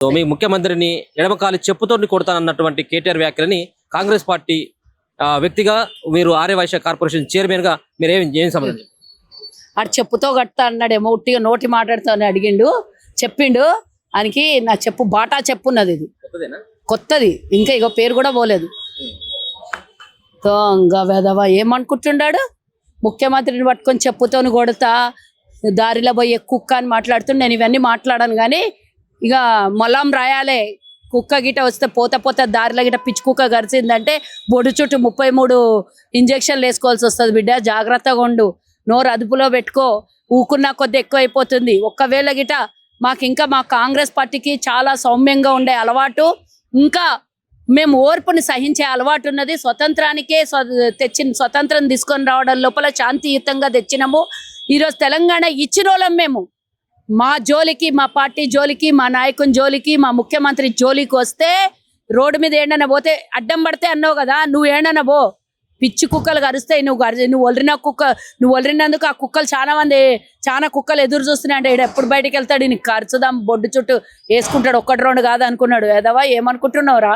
So మీ ముఖ్యమంత్రిని ఎడమకాలి చెప్పుతో కొడతానన్నటువంటి KTR వ్యాఖ్యలని Congress party వ్యక్తిగా మీరు ఆర్యవైశ్య కార్పొరేషన్ చైర్మన్ గా మీరు ఏం సంబంధం? ఆడు చెప్పుతో కడతా అన్నాడేమో, ఉట్టిగా నోటి మాట్లాడుతాను అడిగిండు, చెప్పిండు. ఆయనకి నా చెప్పు బాటా చెప్పున్నది, ఇది కొత్తది, ఇంకా ఇగో పేరు కూడా పోలేదు. ఇంకా వెదవా ఏమనుకుంటున్నాడు, ముఖ్యమంత్రిని పట్టుకొని చెప్పుతోని కొడతా, దారిలో పోయే కుక్క అని మాట్లాడుతుండే. నేను ఇవన్నీ మాట్లాడాను కానీ ఇక మొలం రాయాలే. కుక్క గిట వస్తే పోత దారిలో గిట పిచ్చి కుక్క గరిచిందంటే బొడు చుట్టూ 33 ఇంజక్షన్లు వేసుకోవాల్సి వస్తుంది. బిడ్డ జాగ్రత్తగా ఉండు, నోరు అదుపులో పెట్టుకో, ఊకున్నా కొద్ది ఎక్కువ అయిపోతుంది. ఒక్కవేళ గిట మా కాంగ్రెస్ పార్టీకి చాలా సౌమ్యంగా ఉండే అలవాటు, ఇంకా మేము ఓర్పుని సహించే అలవాటు ఉన్నది. స్వతంత్రం తీసుకొని రావడం లోపల శాంతియుతంగా తెచ్చినాము. ఈరోజు తెలంగాణ ఇచ్చిన వాళ్ళం మేము. మా జోలికి, మా పార్టీ జోలికి, మా నాయకుని జోలికి, మా ముఖ్యమంత్రి జోలికి వస్తే రోడ్డు మీద ఏండన పోతే అడ్డం పడితే అన్నావు కదా, నువ్వు ఏండన పో, పిచ్చి కుక్కలు కరుస్తాయి. నువ్వు ఒలిరినందుకు ఆ కుక్కలు చాలా కుక్కలు ఎదురు చూస్తున్నాయి అంటే ఎప్పుడు బయటకు వెళ్తాడు, నీకు ఖర్చుదాం బొడ్డు చుట్టూ వేసుకుంటాడు, 1-2 కాదు అనుకున్నాడు. ఏదవా ఏమనుకుంటున్నావురా?